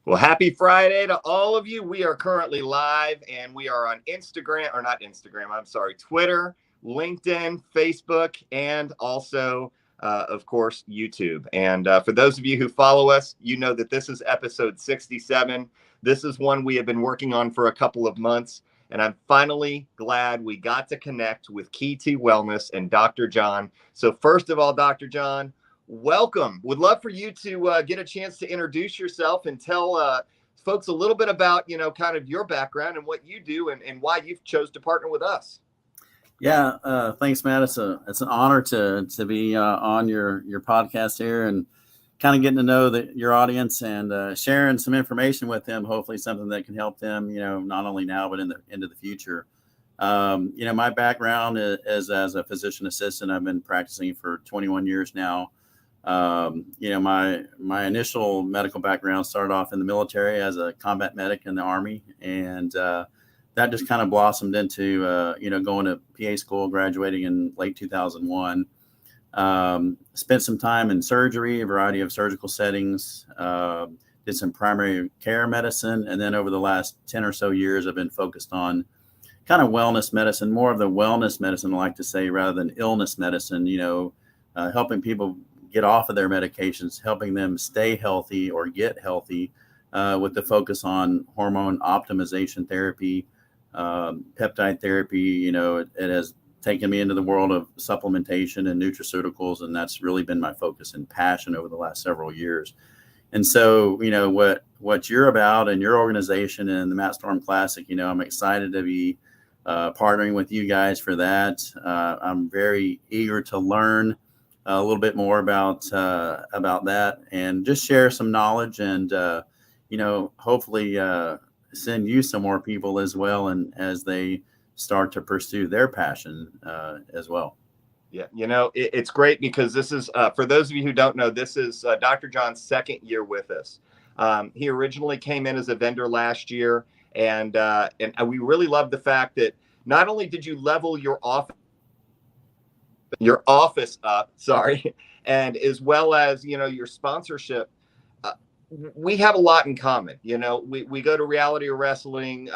Well, happy Friday to all of you. We are currently live and we are on Instagram, or not Instagram, I'm sorry, Twitter, LinkedIn, Facebook, and also, of course, YouTube. And for those of you who follow us, you know that this is episode 67. This is one we have been working on for a couple of months. And I'm finally glad we got to connect with Key to Wellness and Dr. John. So first of all, Dr. John, welcome. Would love for you to get a chance to introduce yourself and tell folks a little bit about, kind of your background and what you do and why you've chose to partner with us. Yeah, thanks, Matt. It's an honor to be on your podcast here and kind of getting to know your audience and sharing some information with them. Hopefully, something that can help them, not only now but into the future. My background is as a physician assistant. I've been practicing for 21 years now. My initial medical background started off in the military as a combat medic in the Army, and that just kind of blossomed into, going to PA school, graduating in late 2001. Spent some time in surgery, a variety of surgical settings, did some primary care medicine, and then over the last 10 or so years, I've been focused on kind of wellness medicine, more of the wellness medicine, I like to say, rather than illness medicine, helping people get off of their medications, helping them stay healthy or get healthy with the focus on hormone optimization therapy, peptide therapy. It has taken me into the world of supplementation and nutraceuticals, and that's really been my focus and passion over the last several years. And so, what you're about and your organization and the Matt Storm Classic, I'm excited to be partnering with you guys for that. I'm very eager to learn a little bit more about that and just share some knowledge and, hopefully send you some more people as well. And as they start to pursue their passion as well. Yeah. It's great because this is, for those of you who don't know, this is Dr. John's second year with us. He originally came in as a vendor last year. And we really love the fact that not only did you level your office up, and as well as, your sponsorship, we have a lot in common. We go to reality or wrestling,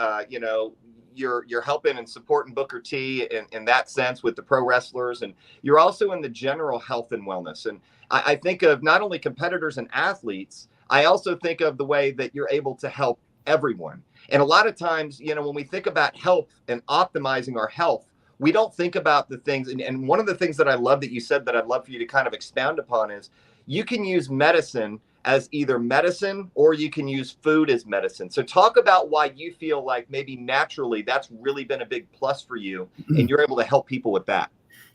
you're helping and supporting Booker T in that sense with the pro wrestlers, and you're also in the general health and wellness. And I think of not only competitors and athletes, I also think of the way that you're able to help everyone. And a lot of times, when we think about health and optimizing our health, we don't think about the things. And one of the things that I love that you said that I'd love for you to kind of expound upon is you can use medicine as either medicine or you can use food as medicine. So talk about why you feel like maybe naturally that's really been a big plus for you and you're able to help people with that.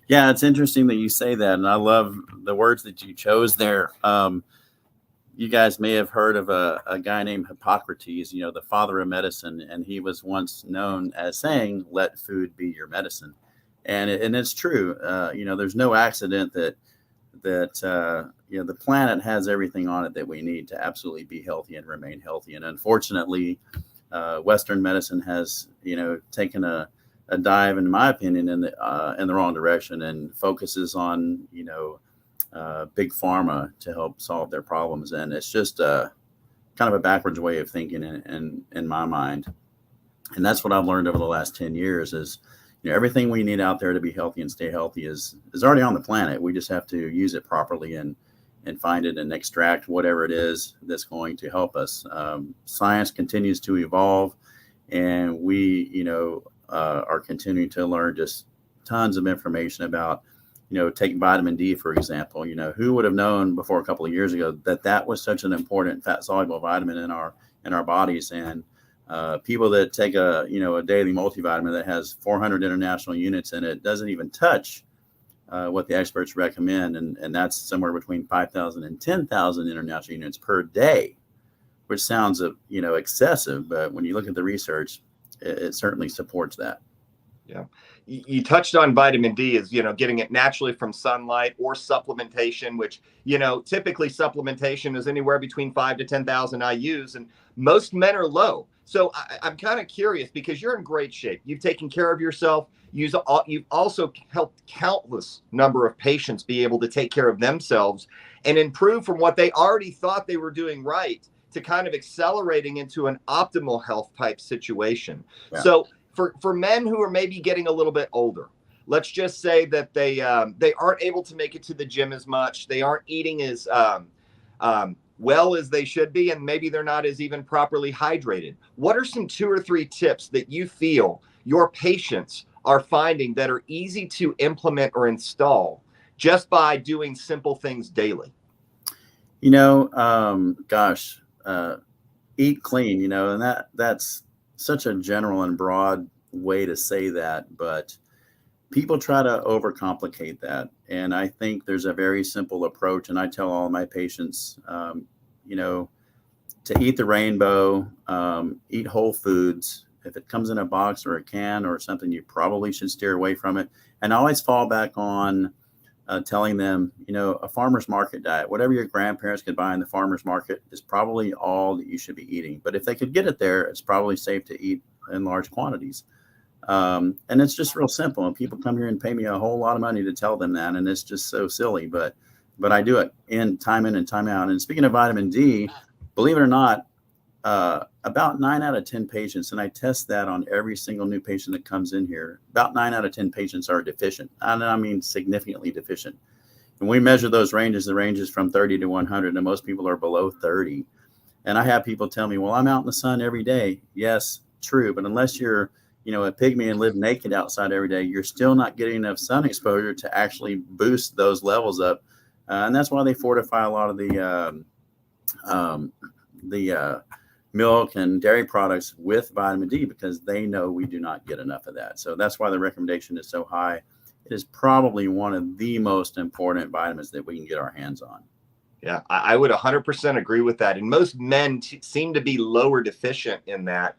Yeah, it's interesting that you say that. And I love the words that you chose there. You guys may have heard of a guy named Hippocrates, the father of medicine. And he was once known as saying, let food be your medicine. And it's true. There's no accident that the planet has everything on it that we need to absolutely be healthy and remain healthy. And unfortunately, Western medicine has, taken a dive, in my opinion, in the wrong direction and focuses on, big pharma to help solve their problems. And it's just kind of a backwards way of thinking in my mind. And that's what I've learned over the last 10 years is, everything we need out there to be healthy and stay healthy is already on the planet. We just have to use it properly and find it and extract whatever it is that's going to help us. Science continues to evolve, and we, are continuing to learn just tons of information about, take vitamin D, for example. Who would have known before a couple of years ago that was such an important fat soluble vitamin in our bodies. And people that take a daily multivitamin that has 400 international units in it doesn't even touch what the experts recommend. And that's somewhere between 5,000 and 10,000 international units per day, which sounds, excessive. But when you look at the research, it certainly supports that. Yeah. You touched on vitamin D as, getting it naturally from sunlight or supplementation, which, typically supplementation is anywhere between 5 to 10,000 IUs, and most men are low. So I'm kind of curious because you're in great shape. You've taken care of yourself. You've also helped countless number of patients be able to take care of themselves and improve from what they already thought they were doing right to kind of accelerating into an optimal health type situation. Yeah. So for men who are maybe getting a little bit older, let's just say that they aren't able to make it to the gym as much. They aren't eating as well as they should be, and maybe they're not as even properly hydrated. What are some 2 or 3 tips that you feel your patients are finding that are easy to implement or install just by doing simple things daily? Eat clean, and that's such a general and broad way to say that, but people try to overcomplicate that. And I think there's a very simple approach. And I tell all my patients, to eat the rainbow, eat whole foods. If it comes in a box or a can or something, you probably should steer away from it. And I always fall back on telling them, a farmer's market diet, whatever your grandparents could buy in the farmer's market is probably all that you should be eating. But if they could get it there, it's probably safe to eat in large quantities. And it's just real simple. And people come here and pay me a whole lot of money to tell them that. And it's just so silly, but I do it in and time out. And speaking of vitamin D, believe it or not, about 9 out of 10 patients, and I test that on every single new patient that comes in here, about 9 out of 10 patients are deficient. And I mean significantly deficient. And we measure those ranges, the ranges from 30 to 100, and most people are below 30. And I have people tell me, well, I'm out in the sun every day. Yes, true. But unless you're, a pygmy and live naked outside every day, you're still not getting enough sun exposure to actually boost those levels up. And that's why they fortify a lot of the milk and dairy products with vitamin D, because they know we do not get enough of that. So that's why the recommendation is so high. It is probably one of the most important vitamins that we can get our hands on. Yeah, I would 100% agree with that. And most men seem to be lower deficient in that.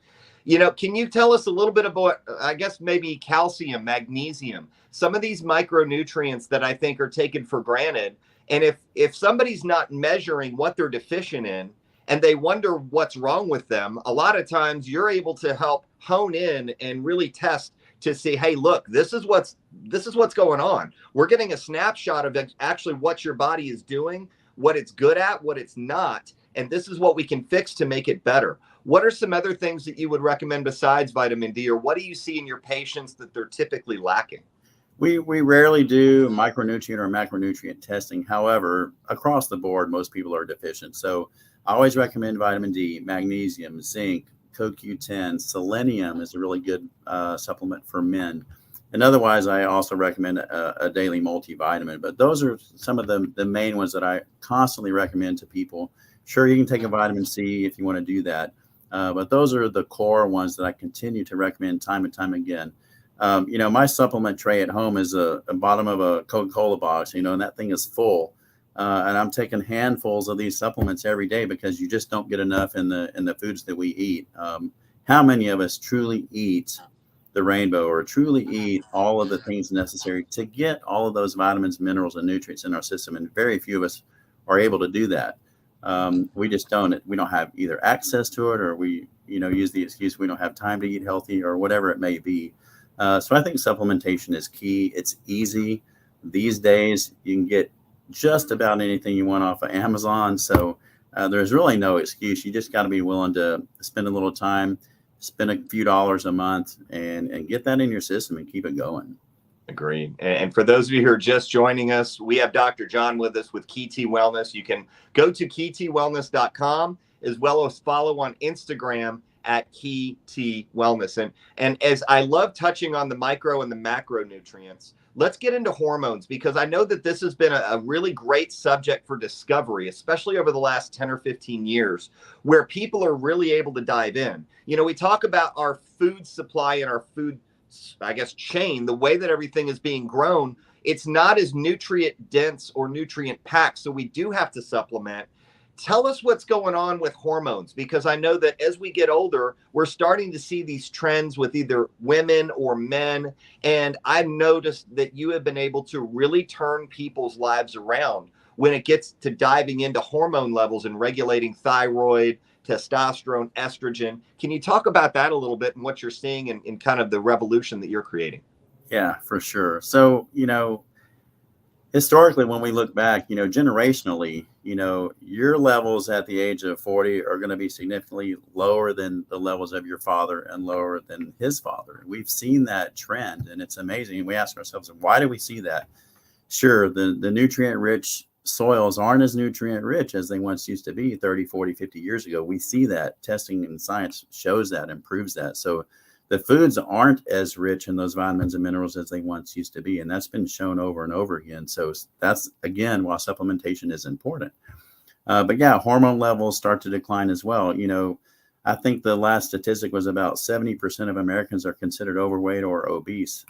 Can you tell us a little bit about, I guess, maybe calcium, magnesium, some of these micronutrients that I think are taken for granted? And if somebody's not measuring what they're deficient in and they wonder what's wrong with them, a lot of times you're able to help hone in and really test to see, hey, look, this is what's going on. We're getting a snapshot of actually what your body is doing, what it's good at, what it's not, and this is what we can fix to make it better. What are some other things that you would recommend besides vitamin D, or what do you see in your patients that they're typically lacking? We rarely do micronutrient or macronutrient testing. However, across the board, most people are deficient. So I always recommend vitamin D, magnesium, zinc, CoQ10, selenium is a really good supplement for men. And otherwise, I also recommend a daily multivitamin. But those are some of the main ones that I constantly recommend to people. Sure, you can take a vitamin C if you want to do that. But those are the core ones that I continue to recommend time and time again. My supplement tray at home is a bottom of a Coca-Cola box, and that thing is full. And I'm taking handfuls of these supplements every day because you just don't get enough in the foods that we eat. How many of us truly eat the rainbow or truly eat all of the things necessary to get all of those vitamins, minerals, and nutrients in our system? And very few of us are able to do that. We just don't. We don't have either access to it, or we, use the excuse we don't have time to eat healthy, or whatever it may be. So I think supplementation is key. It's easy these days. You can get just about anything you want off of Amazon. So there's really no excuse. You just got to be willing to spend a little time, spend a few dollars a month, and get that in your system and keep it going. Agreed. And for those of you who are just joining us, we have Dr. John with us with Key T Wellness. You can go to keytwellness.com, as well as follow on Instagram at Key T Wellness. And as I love touching on the micro and the macronutrients, let's get into hormones, because I know that this has been a really great subject for discovery, especially over the last 10 or 15 years, where people are really able to dive in. We talk about our food supply and our food, I guess, chain, the way that everything is being grown. It's not as nutrient dense or nutrient packed. So we do have to supplement. Tell us what's going on with hormones, because I know that as we get older, we're starting to see these trends with either women or men. And I've noticed that you have been able to really turn people's lives around when it gets to diving into hormone levels and regulating thyroid, testosterone, estrogen. Can you talk about that a little bit and what you're seeing in kind of the revolution that you're creating? Yeah, for sure. So, Historically, when we look back, generationally, your levels at the age of 40 are going to be significantly lower than the levels of your father and lower than his father. We've seen that trend, and it's amazing. And we ask ourselves, why do we see that? Sure, the nutrient rich soils aren't as nutrient rich as they once used to be 30, 40, 50 years ago. We see that testing and science shows that and proves that. So the foods aren't as rich in those vitamins and minerals as they once used to be. And that's been shown over and over again. So that's, again, why supplementation is important. But yeah, hormone levels start to decline as well. I think the last statistic was about 70% of Americans are considered overweight or obese.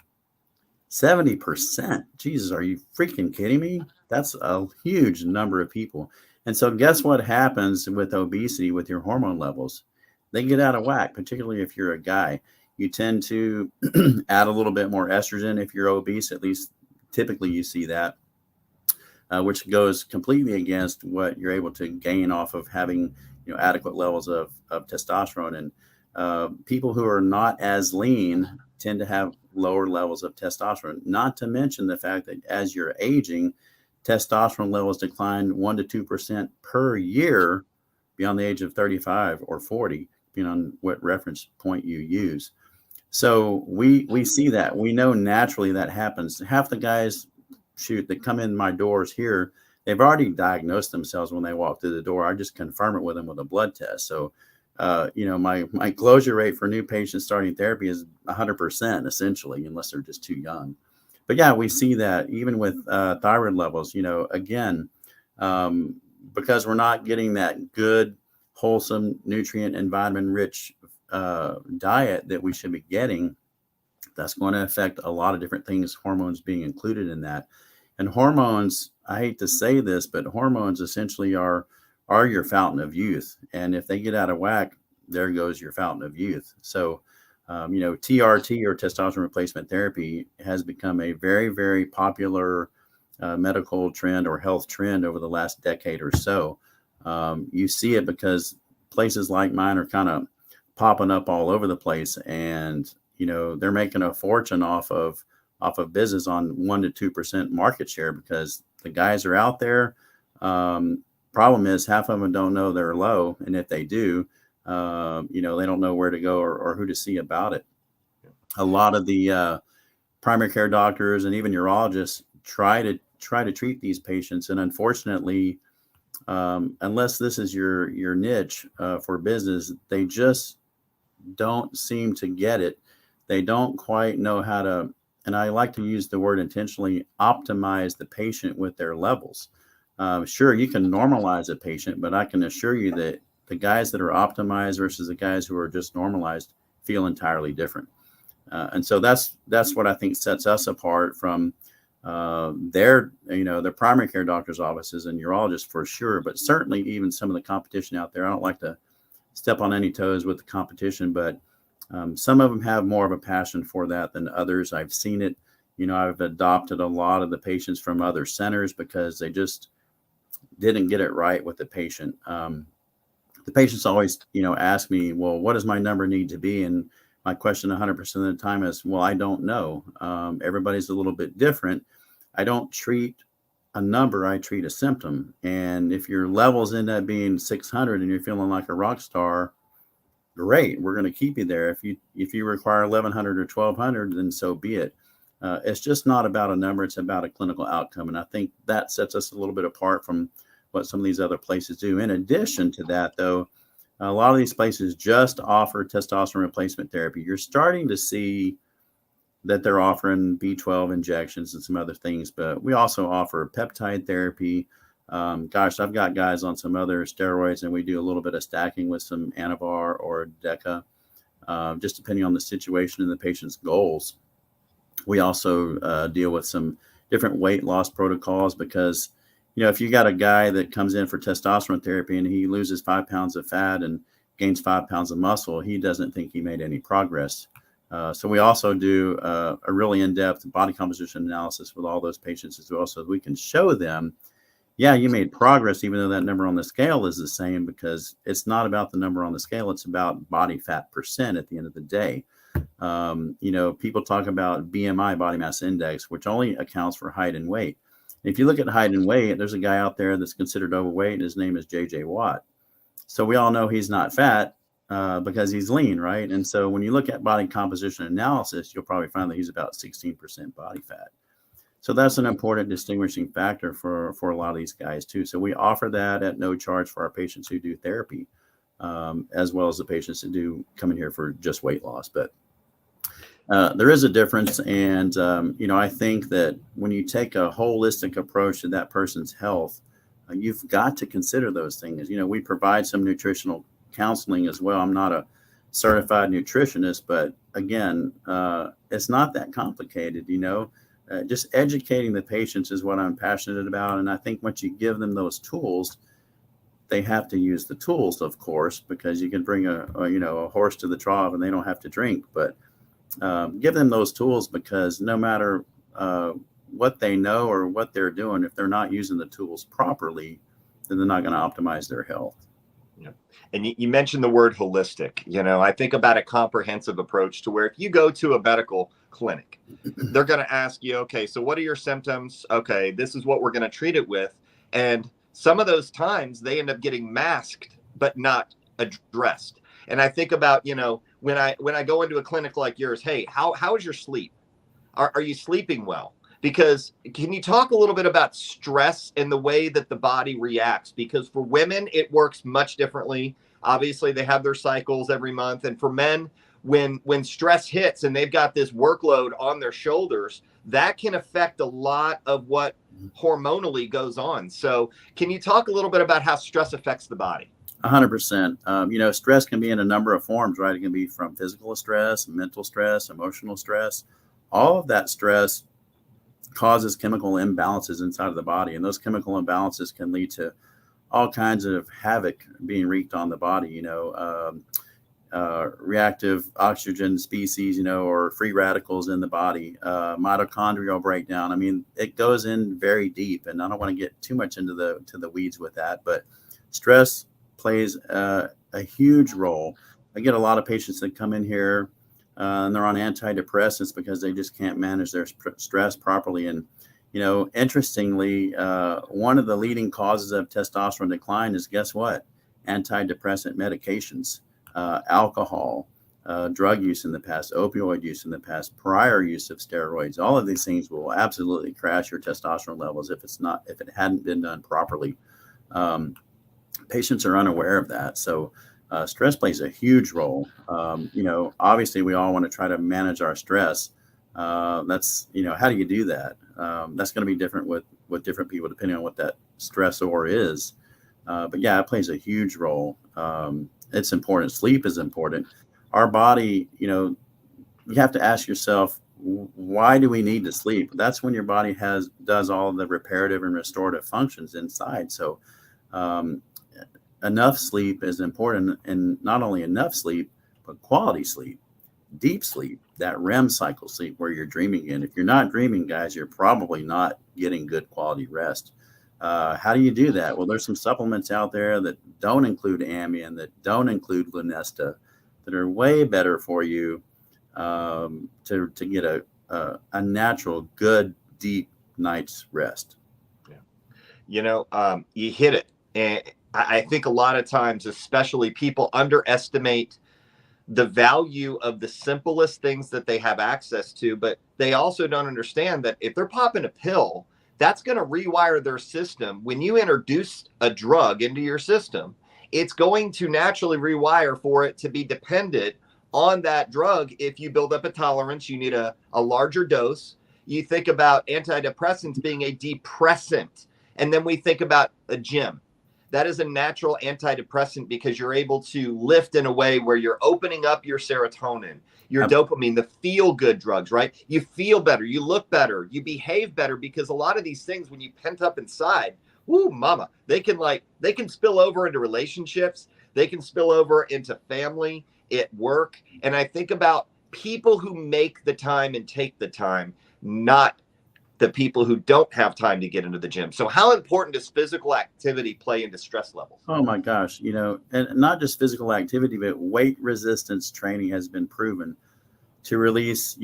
70%. Jesus, are you freaking kidding me? That's a huge number of people. And so guess what happens with obesity with your hormone levels? They get out of whack, particularly if you're a guy. You tend to add a little bit more estrogen if you're obese, at least typically you see that, which goes completely against what you're able to gain off of having adequate levels of testosterone. And people who are not as lean tend to have lower levels of testosterone, not to mention the fact that as you're aging, testosterone levels decline 1 to 2% per year beyond the age of 35 or 40, depending on what reference point you use. So we see that. We know naturally that happens. Half the guys that come in my doors here, they've already diagnosed themselves when they walk through the door. I just confirm it with them with a blood test. So my closure rate for new patients starting therapy is 100% essentially, unless they're just too young. But yeah, we see that even with thyroid levels, again, because we're not getting that good, wholesome, nutrient and vitamin rich diet that we should be getting, that's going to affect a lot of different things, hormones being included in that. And hormones, I hate to say this, but hormones essentially are your fountain of youth. And if they get out of whack, there goes your fountain of youth. So, TRT or testosterone replacement therapy has become a very, very popular medical trend or health trend over the last decade or so. You see it because places like mine are kind of popping up all over the place, and they're making a fortune off of business on 1 to 2% market share because the guys are out there. Problem is half of them don't know they're low, and if they do, they don't know where to go or who to see about it. A lot of the primary care doctors and even urologists try to treat these patients, and unfortunately, unless this is your niche for business, they just don't seem to get it. They don't quite know how to, and I like to use the word intentionally, optimize the patient with their levels. Sure, you can normalize a patient, but I can assure you that the guys that are optimized versus the guys who are just normalized feel entirely different. And so that's what I think sets us apart from their primary care doctors' offices and urologists for sure, but certainly even some of the competition out there. I don't like to step on any toes with the competition, but some of them have more of a passion for that than others. I've seen it. I've adopted a lot of the patients from other centers because they just didn't get it right with the patient. The patients always, ask me, well, what does my number need to be? And my question 100% of the time is, well, I don't know. Everybody's a little bit different. I don't treat a number, I treat a symptom. And if your levels end up being 600 and you're feeling like a rock star, great, we're going to keep you there. If you require 1100 or 1200, then so be it. It's just not about a number, it's about a clinical outcome. And I think that sets us a little bit apart from what some of these other places do. In addition to that, though, a lot of these places just offer testosterone replacement therapy. You're starting to see that they're offering B12 injections and some other things, but we also offer peptide therapy. I've got guys on some other steroids, and we do a little bit of stacking with some Anavar or Deca, just depending on the situation and the patient's goals. We also deal with some different weight loss protocols because, if you got a guy that comes in for testosterone therapy and he loses 5 pounds of fat and gains 5 pounds of muscle, he doesn't think he made any progress. So we also do a really in-depth body composition analysis with all those patients as well, so that we can show them, yeah, you made progress, even though that number on the scale is the same, because it's not about the number on the scale. It's about body fat percent at the end of the day. People talk about BMI, body mass index, which only accounts for height and weight. If you look at height and weight, there's a guy out there that's considered overweight, and his name is J.J. Watt. So we all know he's not fat because he's lean, right? And so when you look at body composition analysis, you'll probably find that he's about 16% body fat. So that's an important distinguishing factor for a lot of these guys too. So we offer that at no charge for our patients who do therapy, as well as the patients that do come in here for just weight loss. But there is a difference. And, I think that when you take a holistic approach to that person's health, you've got to consider those things. We provide some nutritional counseling as well. I'm not a certified nutritionist, but again, it's not that complicated, just educating the patients is what I'm passionate about. And I think once you give them those tools, they have to use the tools, of course, because you can bring a horse to the trough and they don't have to drink, but give them those tools, because no matter what they know or what they're doing, if they're not using the tools properly, then they're not going to optimize their health. Yeah. And you mentioned the word holistic. I think about a comprehensive approach to where if you go to a medical clinic, they're going to ask you, okay, so what are your symptoms? Okay, this is what we're going to treat it with. And some of those times they end up getting masked, but not addressed. And I think about, when I go into a clinic like yours, hey, how is your sleep? Are you sleeping well? Because can you talk a little bit about stress and the way that the body reacts? Because for women, it works much differently. Obviously, they have their cycles every month. And for men, when stress hits and they've got this workload on their shoulders, that can affect a lot of what hormonally goes on. So can you talk a little bit about how stress affects the body? 100%. Stress can be in a number of forms, right? It can be from physical stress, mental stress, emotional stress. All of that stress causes chemical imbalances inside of the body. And those chemical imbalances can lead to all kinds of havoc being wreaked on the body, reactive oxygen species, or free radicals in the body, mitochondrial breakdown. I mean, it goes in very deep, and I don't want to get too much into the weeds with that, but stress plays a huge role. I get a lot of patients that come in here and they're on antidepressants because they just can't manage their stress properly. And, interestingly, one of the leading causes of testosterone decline is, guess what? Antidepressant medications, alcohol, drug use in the past, opioid use in the past, prior use of steroids. All of these things will absolutely crash your testosterone levels if it hadn't been done properly. Patients are unaware of that. So stress plays a huge role. Obviously we all want to try to manage our stress. That's, how do you do that? That's going to be different with different people depending on what that stressor is. But yeah, it plays a huge role. It's important. Sleep is important. Our body, you have to ask yourself, why do we need to sleep? That's when your body does all of the reparative and restorative functions inside. So, enough sleep is important, and not only enough sleep, but quality sleep, deep sleep, that REM cycle sleep where you're dreaming in. If you're not dreaming, guys, you're probably not getting good quality rest. How do you do that? Well, there's some supplements out there that don't include Amien, that don't include Lunesta, that are way better for you to get a natural, good, deep night's rest. Yeah. You hit it. And I think a lot of times, especially, people underestimate the value of the simplest things that they have access to, but they also don't understand that if they're popping a pill, that's going to rewire their system. When you introduce a drug into your system, it's going to naturally rewire for it to be dependent on that drug. If you build up a tolerance, you need a larger dose. You think about antidepressants being a depressant, and then we think about a gym. That is a natural antidepressant because you're able to lift in a way where you're opening up your serotonin, your dopamine, the feel-good drugs, right? You feel better, you look better, you behave better, because a lot of these things, when you pent up inside, woo, mama, they can spill over into relationships, they can spill over into family, at work. And I think about people who make the time and take the time, not the people who don't have time to get into the gym. So how important does physical activity play into stress levels? Oh my gosh, and not just physical activity, but weight resistance training has been proven to release,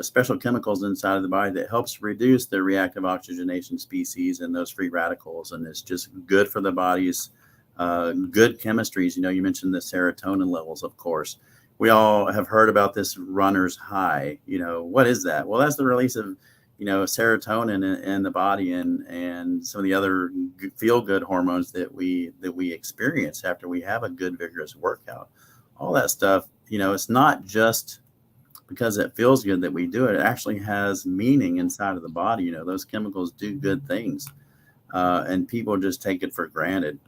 special chemicals inside of the body that helps reduce the reactive oxygenation species and those free radicals. And it's just good for the body's good chemistries. You mentioned the serotonin levels, of course. We all have heard about this runner's high. What is that? Well, that's the release of, serotonin in the body and some of the other feel-good hormones that we experience after we have a good, vigorous workout. All that stuff, it's not just because it feels good that we do it. It actually has meaning inside of the body. Those chemicals do good things, and people just take it for granted.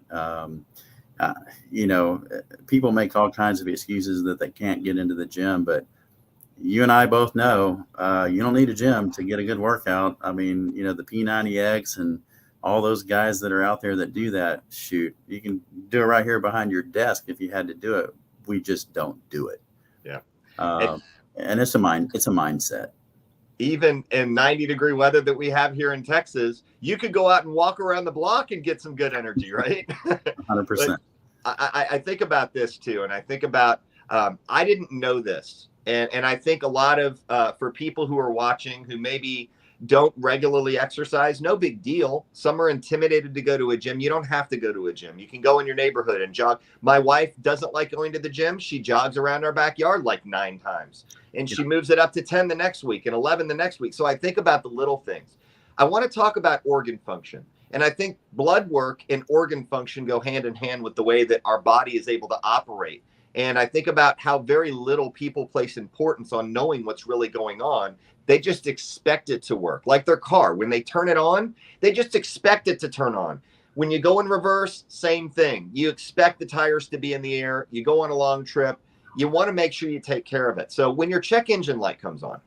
People make all kinds of excuses that they can't get into the gym, but you and I both know you don't need a gym to get a good workout. I mean, the P90X and all those guys that are out there that do that, shoot, you can do it right here behind your desk if you had to do it. We just don't do it. Yeah. And it's a mindset. Even in 90-degree weather that we have here in Texas, you could go out and walk around the block and get some good energy, right? 100%. I think about this too. And I think about, I didn't know this. And I think a lot of, for people who are watching who maybe don't regularly exercise, no big deal. Some are intimidated to go to a gym. You don't have to go to a gym. You can go in your neighborhood and jog. My wife doesn't like going to the gym. She jogs around our backyard like 9 times. And she moves it up to 10 the next week and 11 the next week. So I think about the little things. I want to talk about organ function. And I think blood work and organ function go hand in hand with the way that our body is able to operate. And I think about how very little people place importance on knowing what's really going on. They just expect it to work. Like their car, when they turn it on, they just expect it to turn on. When you go in reverse, same thing. You expect the tires to be in the air. You go on a long trip. You want to make sure you take care of it. So when your check engine light comes on,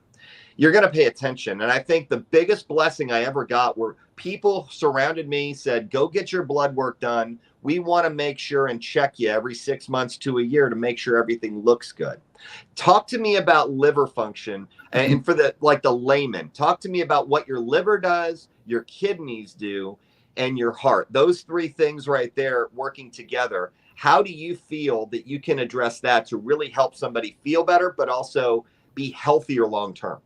you're going to pay attention. And I think the biggest blessing I ever got were people surrounded me, said, go get your blood work done. We want to make sure and check you every 6 months to a year to make sure everything looks good. Talk to me about liver function. And for the layman, talk to me about what your liver does, your kidneys do, and your heart. Those 3 things right there working together. How do you feel that you can address that to really help somebody feel better, but also be healthier long term?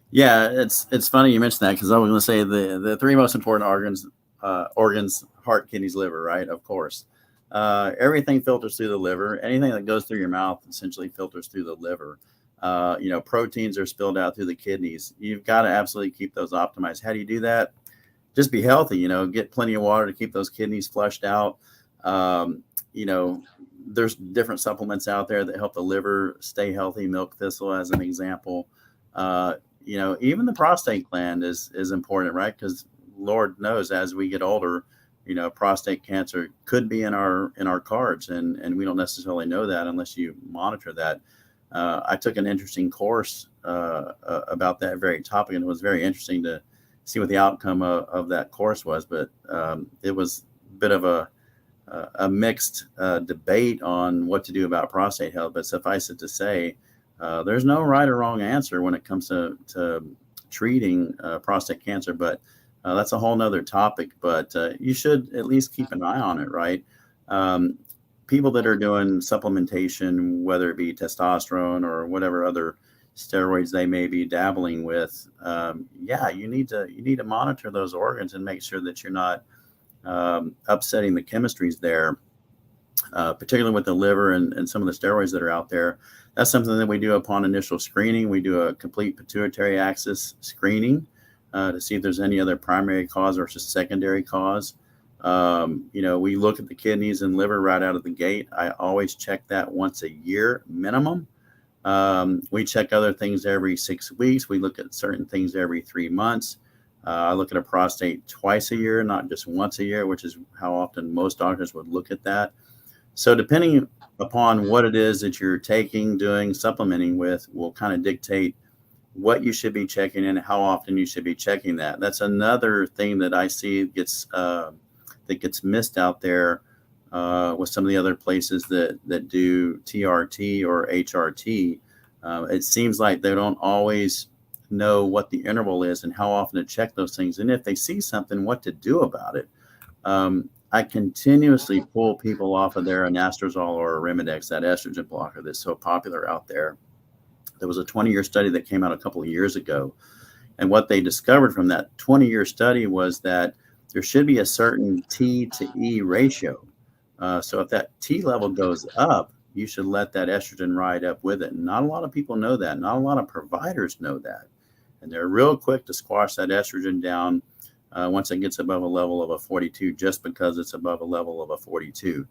Yeah, it's funny you mentioned that, because I was going to say the 3 most important organs, heart, kidneys, liver, right? Of course. Everything filters through the liver. Anything that goes through your mouth essentially filters through the liver. Proteins are spilled out through the kidneys. You've got to absolutely keep those optimized. How do you do that? Just be healthy, get plenty of water to keep those kidneys flushed out. There's different supplements out there that help the liver stay healthy. Milk thistle as an example. Even the prostate gland is important, right? Because Lord knows, as we get older, prostate cancer could be in our cards, and we don't necessarily know that unless you monitor that. I took an interesting course about that very topic, and it was very interesting to see what the outcome of that course was. But it was a bit of a mixed debate on what to do about prostate health. But suffice it to say, there's no right or wrong answer when it comes to treating prostate cancer, but that's a whole nother topic. But you should at least keep an eye on it, right? People that are doing supplementation, whether it be testosterone or whatever other steroids they may be dabbling with, you need to monitor those organs and make sure that you're not upsetting the chemistries there, particularly with the liver and some of the steroids that are out there. That's something that we do upon initial screening. We do a complete pituitary axis screening to see if there's any other primary cause or just secondary cause. We look at the kidneys and liver right out of the gate. I always check that once a year minimum. We check other things every 6 weeks. We look at certain things every 3 months. I look at a prostate twice a year, not just once a year, which is how often most doctors would look at that. So depending upon what it is that you're taking, doing, supplementing with, will kind of dictate what you should be checking and how often you should be checking that. That's another thing that I see gets missed out there with some of the other places that do TRT or HRT. It seems like they don't always know what the interval is and how often to check those things. And if they see something, what to do about it. I continuously pull people off of their anastrozole or Arimidex, that estrogen blocker that's so popular out there. There was a 20-year study that came out a couple of years ago. And what they discovered from that 20-year study was that there should be a certain T to E ratio. So if that T level goes up, you should let that estrogen ride up with it. And not a lot of people know that. Not a lot of providers know that. And they're real quick to squash that estrogen down once it gets above a level of a 42, just because it's above a level of a 42.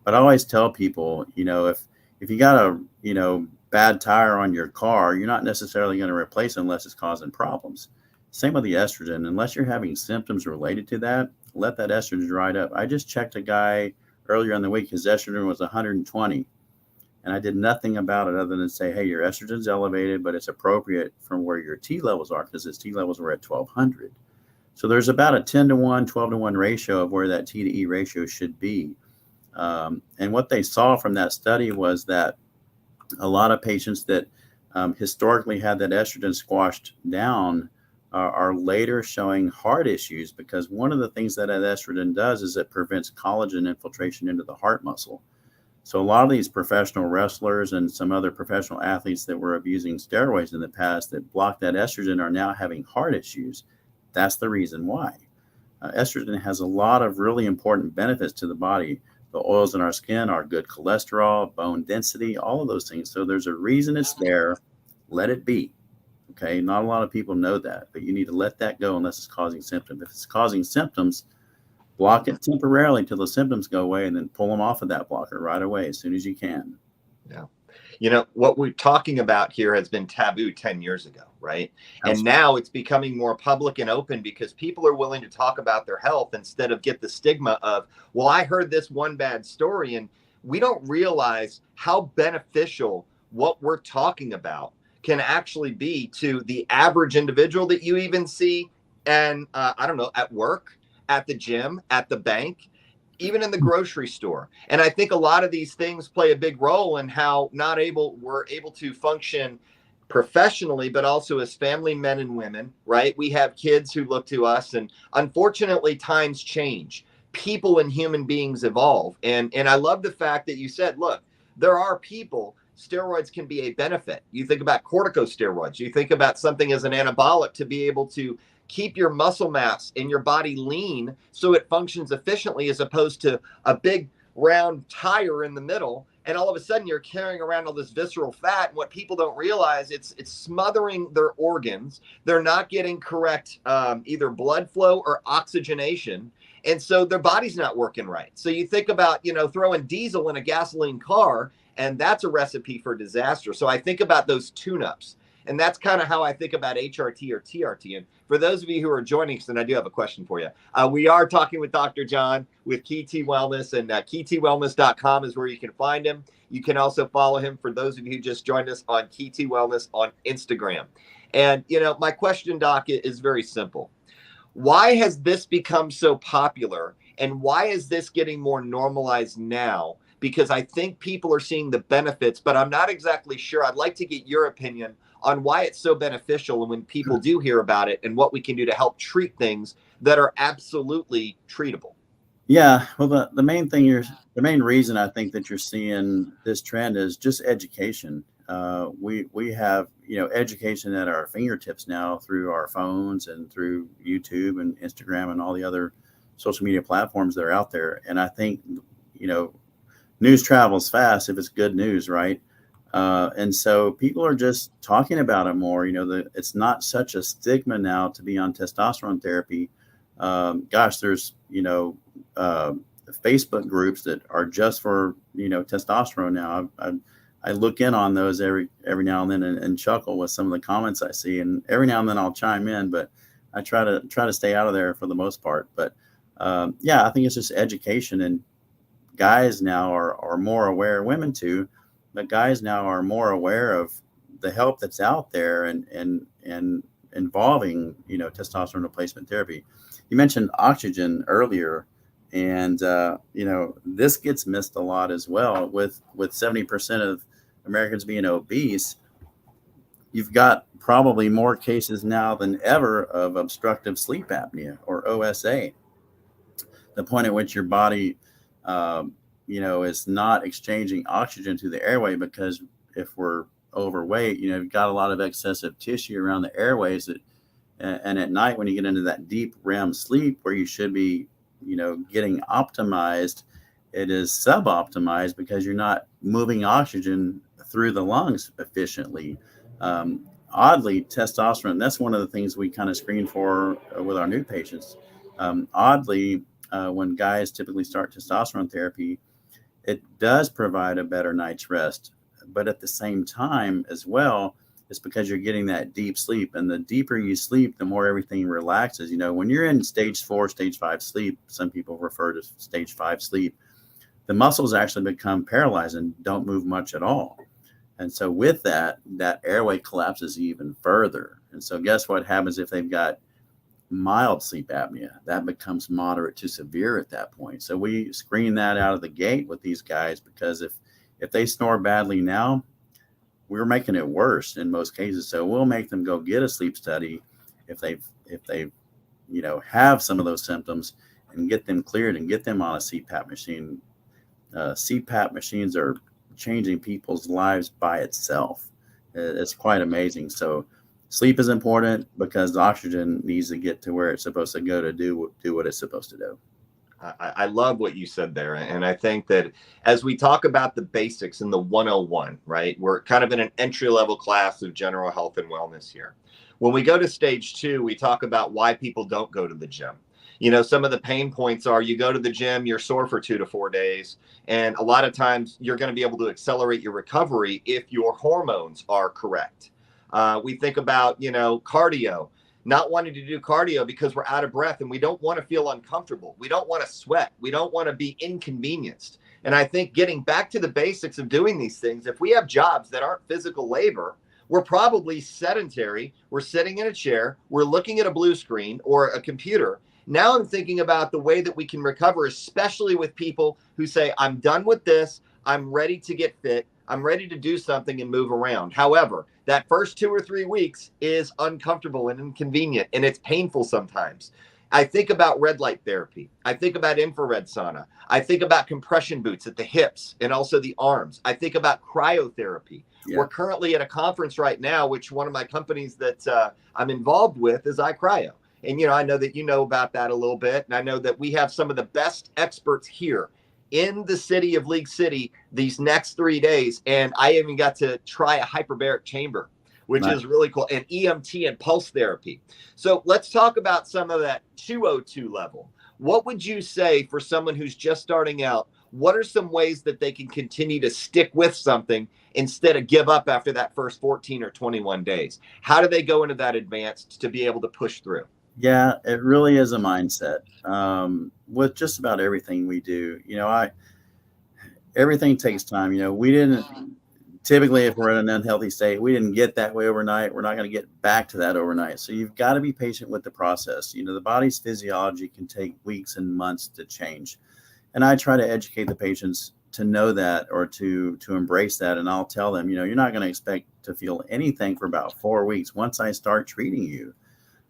But I always tell people, if you got a, bad tire on your car, you're not necessarily going to replace it unless it's causing problems. Same with the estrogen. Unless you're having symptoms related to that, let that estrogen ride up. I just checked a guy earlier in the week. His estrogen was 120. And I did nothing about it other than say, hey, your estrogen's elevated, but it's appropriate from where your T levels are, because his T levels were at 1200. So there's about a 10 to 1, 12 to 1 ratio of where that T to E ratio should be. And what they saw from that study was that a lot of patients that historically had that estrogen squashed down are later showing heart issues, because one of the things that estrogen does is it prevents collagen infiltration into the heart muscle. So a lot of these professional wrestlers and some other professional athletes that were abusing steroids in the past that blocked that estrogen are now having heart issues. That's the reason why. Estrogen has a lot of really important benefits to the body. The oils in our skin, our good cholesterol, bone density, all of those things. So there's a reason it's there. Let it be. Okay. Not a lot of people know that, but you need to let that go unless it's causing symptoms. If it's causing symptoms, block it temporarily till the symptoms go away, and then pull them off of that blocker right away as soon as you can. Yeah. What we're talking about here has been taboo 10 years ago, right? That's and now it's becoming more public and open because people are willing to talk about their health instead of get the stigma of, well, I heard this one bad story. And we don't realize how beneficial what we're talking about can actually be to the average individual that you even see. And I don't know, at work, at the gym, at the bank, even in the grocery store. And I think a lot of these things play a big role in how we're able to function professionally, but also as family men and women, right? We have kids who look to us, and unfortunately times change. People and human beings evolve. And I love the fact that you said, look, there are people, steroids can be a benefit. You think about corticosteroids, you think about something as an anabolic to be able to keep your muscle mass in your body lean so it functions efficiently, as opposed to a big round tire in the middle. And all of a sudden you're carrying around all this visceral fat. And what people don't realize, it's smothering their organs. They're not getting correct either blood flow or oxygenation. And so their body's not working right. So you think about, throwing diesel in a gasoline car, and that's a recipe for disaster. So I think about those tune-ups. And that's kind of how I think about HRT or TRT. And for those of you who are joining us, and I do have a question for you. We are talking with Dr. John with Key T Wellness, and keytwellness.com is where you can find him. You can also follow him, for those of you who just joined us, on Key T Wellness on Instagram. And, my question, Doc, is very simple. Why has this become so popular, and why is this getting more normalized now? Because I think people are seeing the benefits, but I'm not exactly sure. I'd like to get your opinion on why it's so beneficial, and when people do hear about it, and what we can do to help treat things that are absolutely treatable. Yeah, well, the main reason I think that you're seeing this trend is just education. We have education at our fingertips now through our phones and through YouTube and Instagram and all the other social media platforms that are out there. And I think news travels fast if it's good news, right? And so people are just talking about it more. It's not such a stigma now to be on testosterone therapy. There's Facebook groups that are just for testosterone now. I look in on those every now and then and chuckle with some of the comments I see, and every now and then I'll chime in, but I try to stay out of there for the most part. But I think it's just education, and guys now are more aware, women too, but guys now are more aware of the help that's out there and involving testosterone replacement therapy. You mentioned oxygen earlier, and this gets missed a lot as well. With 70% of Americans being obese, you've got probably more cases now than ever of obstructive sleep apnea, or OSA, the point at which your body is not exchanging oxygen to the airway, because if we're overweight, you've got a lot of excessive tissue around the airways and at night when you get into that deep REM sleep where you should be, getting optimized, it is sub-optimized because you're not moving oxygen through the lungs efficiently. Oddly, testosterone, that's one of the things we kind of screen for with our new patients. Oddly, when guys typically start testosterone therapy, it does provide a better night's rest. But at the same time as well, it's because you're getting that deep sleep. And the deeper you sleep, the more everything relaxes. When you're in stage 4, stage 5 sleep, some people refer to stage 5 sleep, the muscles actually become paralyzed and don't move much at all. And so with that airway collapses even further. And so guess what happens if they've got mild sleep apnea? That becomes moderate to severe at that point. So we screen that out of the gate with these guys, because if they snore badly now, we're making it worse in most cases. So we'll make them go get a sleep study if they have some of those symptoms, and get them cleared and get them on a CPAP machine. CPAP machines are changing people's lives by itself. It's quite amazing. So sleep is important because the oxygen needs to get to where it's supposed to go to do what it's supposed to do. I love what you said there. And I think that as we talk about the basics in the 101, right, we're kind of in an entry-level class of general health and wellness here. When we go to stage 2, we talk about why people don't go to the gym. Some of the pain points are you go to the gym, you're sore for 2 to 4 days. And a lot of times you're going to be able to accelerate your recovery if your hormones are correct. We think about, cardio. Not wanting to do cardio because we're out of breath and we don't want to feel uncomfortable. We don't want to sweat. We don't want to be inconvenienced. And I think getting back to the basics of doing these things, if we have jobs that aren't physical labor, we're probably sedentary. We're sitting in a chair. We're looking at a blue screen or a computer. Now I'm thinking about the way that we can recover, especially with people who say, I'm done with this. I'm ready to get fit. I'm ready to do something and move around. However, that first 2 or 3 weeks is uncomfortable and inconvenient, and it's painful sometimes. I think about red light therapy. I think about infrared sauna. I think about compression boots at the hips and also the arms. I think about cryotherapy. Yeah. We're currently at a conference right now, which one of my companies that I'm involved with is iCryo. And, I know that you know about that a little bit. And I know that we have some of the best experts here in the city of League City these next 3 days. And I even got to try a hyperbaric chamber, which is really cool, and EMT and pulse therapy. So let's talk about some of that 202 level. What would you say for someone who's just starting out? What are some ways that they can continue to stick with something instead of give up after that first 14 or 21 days? How do they go into that advanced to be able to push through? Yeah, it really is a mindset. With just about everything we do, everything takes time. We didn't typically, if we're in an unhealthy state, we didn't get that way overnight. We're not going to get back to that overnight. So you've got to be patient with the process. The body's physiology can take weeks and months to change. And I try to educate the patients to know that, or to embrace that. And I'll tell them, you're not going to expect to feel anything for about 4 weeks. Once I start treating you,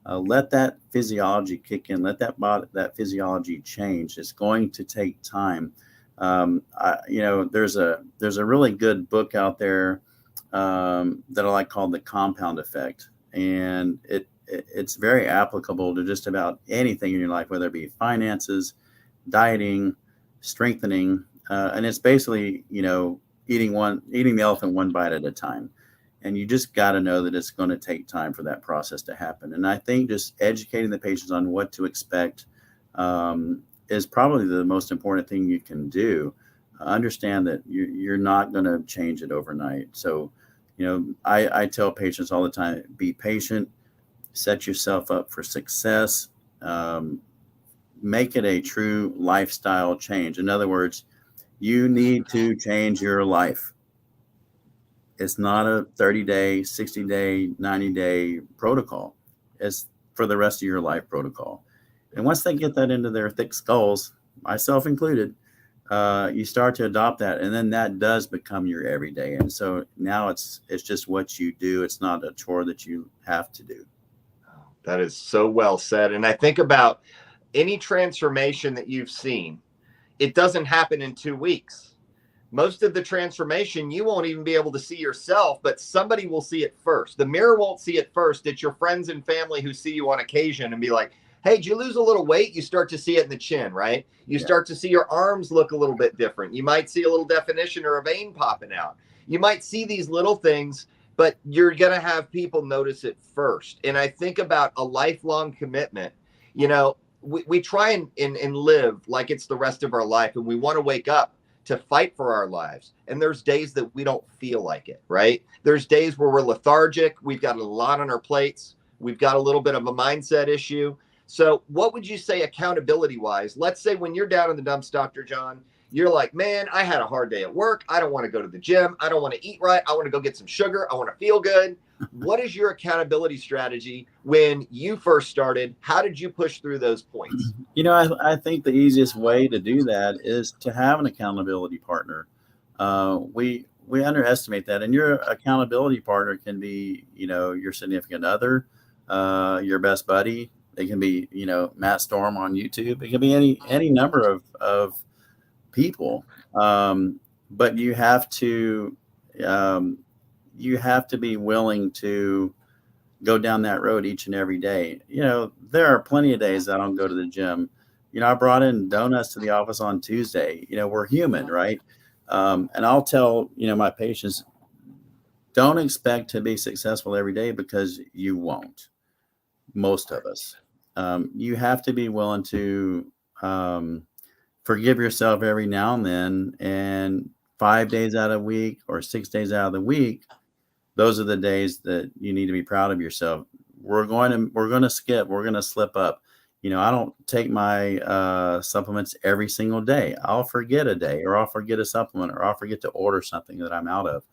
let that physiology kick in. Let that physiology change. It's going to take time. There's a really good book out there that I like called The Compound Effect, and it's very applicable to just about anything in your life, whether it be finances, dieting, strengthening, and it's basically eating the elephant one bite at a time. And you just got to know that it's going to take time for that process to happen. And I think just educating the patients on what to expect is probably the most important thing you can do. Understand that you're not going to change it overnight. So, I tell patients all the time, be patient, set yourself up for success, make it a true lifestyle change. In other words, you need to change your life. It's not a 30-day, 60-day, 90-day protocol. It's for the rest of your life protocol. And once they get that into their thick skulls, myself included, you start to adopt that. And then that does become your everyday. And so now it's just what you do. It's not a chore that you have to do. That is so well said. And I think about any transformation that you've seen, it doesn't happen in 2 weeks. most of the transformation, you won't even be able to see yourself, but somebody will see it first. The mirror won't see it first. It's your friends and family who see you on occasion and be like, hey, did you lose a little weight? You start to see it in the chin, right? You start to see your arms look a little bit different. You might see a little definition or a vein popping out. You might see these little things, but you're going to have people notice it first. And I think about a lifelong commitment. You know, we try and live like it's the rest of our life, and we want to wake up to fight for our lives. And there's days that we don't feel like it, right? There's days where we're lethargic. We've got a lot on our plates. We've got a little bit of a mindset issue. So what would you say accountability wise? Let's say when you're down in the dumps, Dr. John, you're like, man, I had a hard day at work. I don't want to go to the gym. I don't want to eat right. I want to go get some sugar. I want to feel good. What is your accountability strategy when you first started? How did you push through those points? You know, I think the easiest way to do that is to have an accountability partner. We underestimate that, and your accountability partner can be, you know, your significant other, your best buddy. It can be, you know, Matt Storm on YouTube. It can be any number of people. But you have to be willing to go down that road each and every day. You know, there are plenty of days I don't go to the gym. You know, I brought in donuts to the office on Tuesday. You know, we're human, right? And I'll tell, you know, my patients, don't expect to be successful every day, because you won't. Most of us. You have to be willing to forgive yourself every now and then, and 5 days out of the week or 6 days out of the week, those are the days that you need to be proud of yourself. We're going to skip, we're going to slip up. You know, I don't take my supplements every single day. I'll forget a day, or I'll forget a supplement, or I'll forget to order something that I'm out of.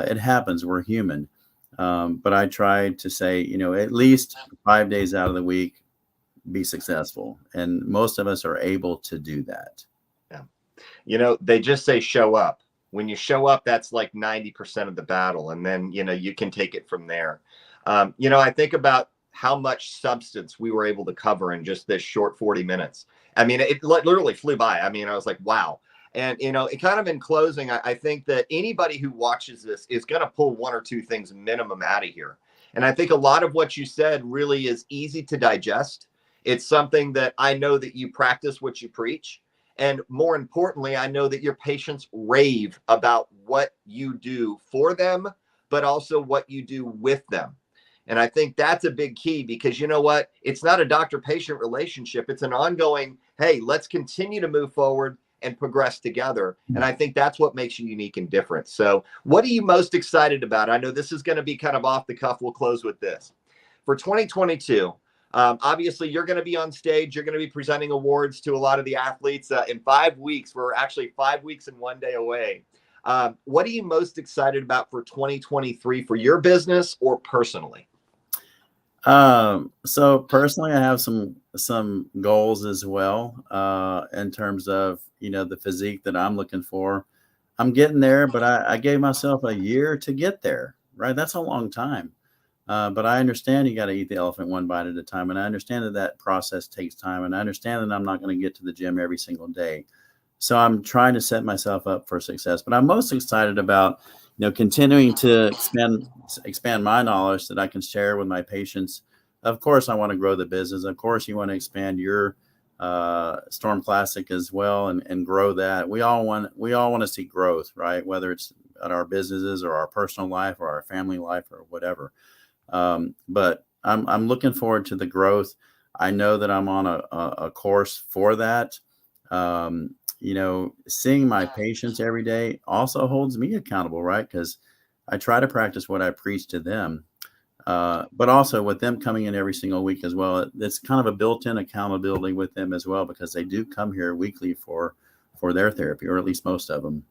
It happens. We're human. But I try to say, you know, at least 5 days out of the week, be successful. And most of us are able to do that. Yeah. You know, they just say show up. When you show up, that's like 90% of the battle. And then, you know, you can take it from there. You know, I think about how much substance we were able to cover in just this short 40 minutes. I mean, it literally flew by. I mean, I was like, wow. And, you know, it kind of in closing, I think that anybody who watches this is going to pull one or two things minimum out of here. And I think a lot of what you said really is easy to digest. It's something that I know that you practice what you preach. And more importantly, I know that your patients rave about what you do for them, but also what you do with them. And I think that's a big key, because you know what? It's not a doctor-patient relationship. It's an ongoing, hey, let's continue to move forward and progress together. And I think that's what makes you unique and different. So what are you most excited about? I know this is going to be kind of off the cuff. We'll close with this. For 2022, obviously, you're going to be on stage. You're going to be presenting awards to a lot of the athletes in 5 weeks. We're actually 5 weeks and 1 day away. What are you most excited about for 2023 for your business or personally? So personally, I have some goals as well, in terms of, you know, the physique that I'm looking for. I'm getting there, but I gave myself a year to get there, right? That's a long time. But I understand you got to eat the elephant one bite at a time. And I understand that process takes time. And I understand that I'm not going to get to the gym every single day. So I'm trying to set myself up for success. But I'm most excited about, you know, continuing to expand my knowledge that I can share with my patients. Of course, I want to grow the business. Of course, you want to expand your Storm Classic as well, and grow that. We all want to see growth, right? Whether it's at our businesses or our personal life or our family life or whatever. But I'm looking forward to the growth. I know that I'm on a course for that. You know, seeing my patients every day also holds me accountable, right? Because I try to practice what I preach to them. But also with them coming in every single week as well, it's kind of a built-in accountability with them as well, because they do come here weekly for their therapy, or at least most of them.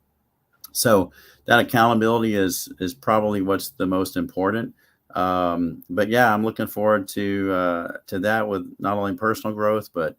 So that accountability is probably what's the most important. But yeah, I'm looking forward to that, with not only personal growth, but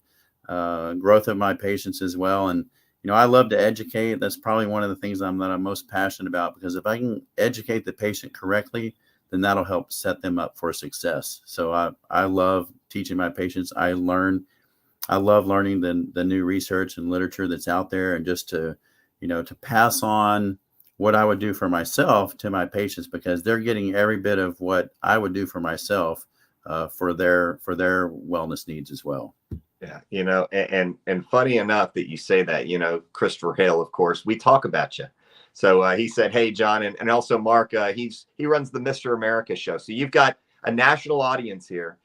growth of my patients as well. And, you know, I love to educate. That's probably one of the things that I'm most passionate about, because if I can educate the patient correctly, then that'll help set them up for success. So I love teaching my patients. I love learning the new research and literature that's out there, and just to, to pass on what I would do for myself to my patients, because they're getting every bit of what I would do for myself for their wellness needs as well. Yeah, and funny enough that you say that, Christopher Hale, of course, we talk about you. So he said, hey, John, and also Mark, he runs the Mr. America show. So you've got a national audience here.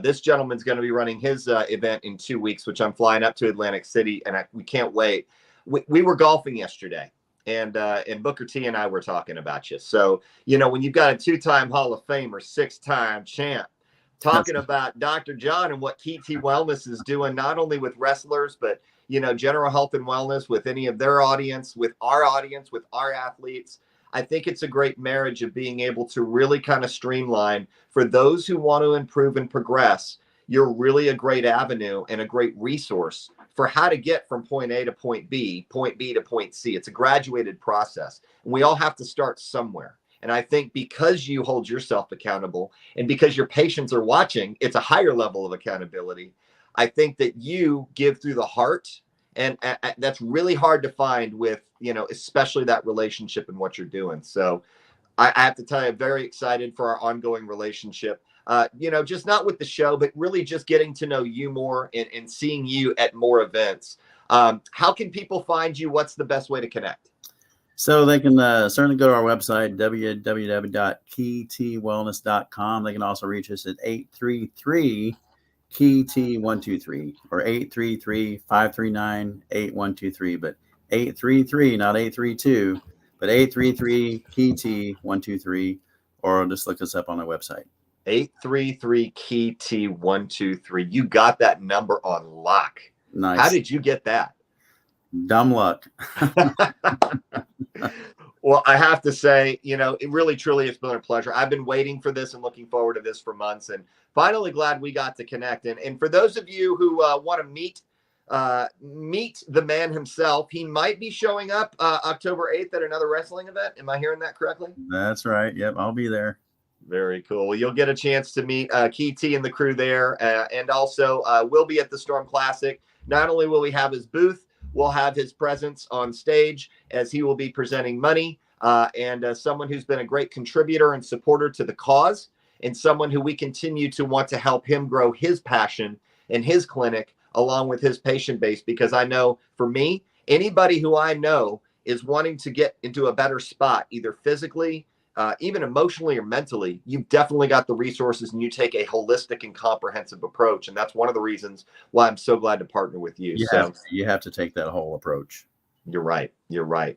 This gentleman's going to be running his event in 2 weeks, which I'm flying up to Atlantic City, and we can't wait. We were golfing yesterday, and Booker T and I were talking about you. So, when you've got a 2-time Hall of Famer, 6-time champ, talking about Dr. John and what KT Wellness is doing, not only with wrestlers, but, general health and wellness with any of their audience, with our athletes. I think it's a great marriage of being able to really kind of streamline for those who want to improve and progress. You're really a great avenue and a great resource for how to get from point A to point B to point C. It's a graduated process, and we all have to start somewhere. And I think because you hold yourself accountable and because your patients are watching, it's a higher level of accountability. I think that you give through the heart, and that's really hard to find with, especially that relationship and what you're doing. So I have to tell you, I'm very excited for our ongoing relationship. Just not with the show, but really just getting to know you more and seeing you at more events. How can people find you? What's the best way to connect? So they can certainly go to our website, www.ktwellness.com. They can also reach us at 833-KT123 or 833-539-8123. But 833, not 832, but 833-KT123, or just look us up on our website. 833-KT123. You got that number on lock. Nice. How did you get that? Dumb luck. Well, I have to say, it really, truly has been a pleasure. I've been waiting for this and looking forward to this for months, and finally glad we got to connect. And for those of you who want to meet the man himself, he might be showing up October 8th at another wrestling event. Am I hearing that correctly? That's right. Yep, I'll be there. Very cool. Well, you'll get a chance to meet KT and the crew there, and also we'll be at the Storm Classic. Not only will we have his booth, we'll have his presence on stage as he will be presenting money, and someone who's been a great contributor and supporter to the cause, and someone who we continue to want to help him grow his passion and his clinic along with his patient base. Because I know for me, anybody who I know is wanting to get into a better spot, either physically, even emotionally or mentally, you've definitely got the resources, and you take a holistic and comprehensive approach. And that's one of the reasons why I'm so glad to partner with you. You have to take that whole approach. You're right.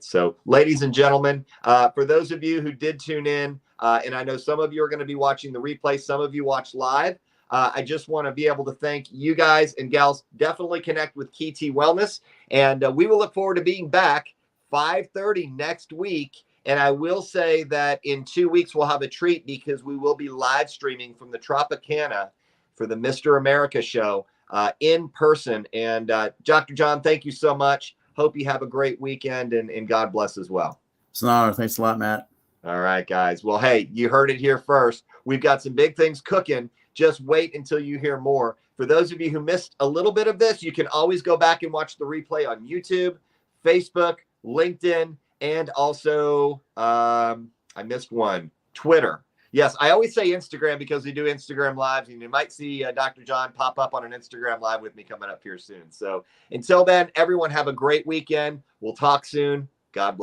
So, ladies and gentlemen, for those of you who did tune in, and I know some of you are going to be watching the replay, some of you watch live, I just want to be able to thank you guys and gals. Definitely connect with KT Wellness, and we will look forward to being back 5:30 next week. And I will say that in 2 weeks, we'll have a treat, because we will be live streaming from the Tropicana for the Mr. America show in person. And Dr. John, thank you so much. Hope you have a great weekend, and God bless as well. It's an honor. Thanks a lot, Matt. All right, guys. Well, hey, you heard it here first. We've got some big things cooking. Just wait until you hear more. For those of you who missed a little bit of this, you can always go back and watch the replay on YouTube, Facebook, LinkedIn, and also, I missed one, Twitter. Yes, I always say Instagram because we do Instagram lives, and you might see Dr. John pop up on an Instagram live with me coming up here soon. So until then, everyone have a great weekend. We'll talk soon. God bless.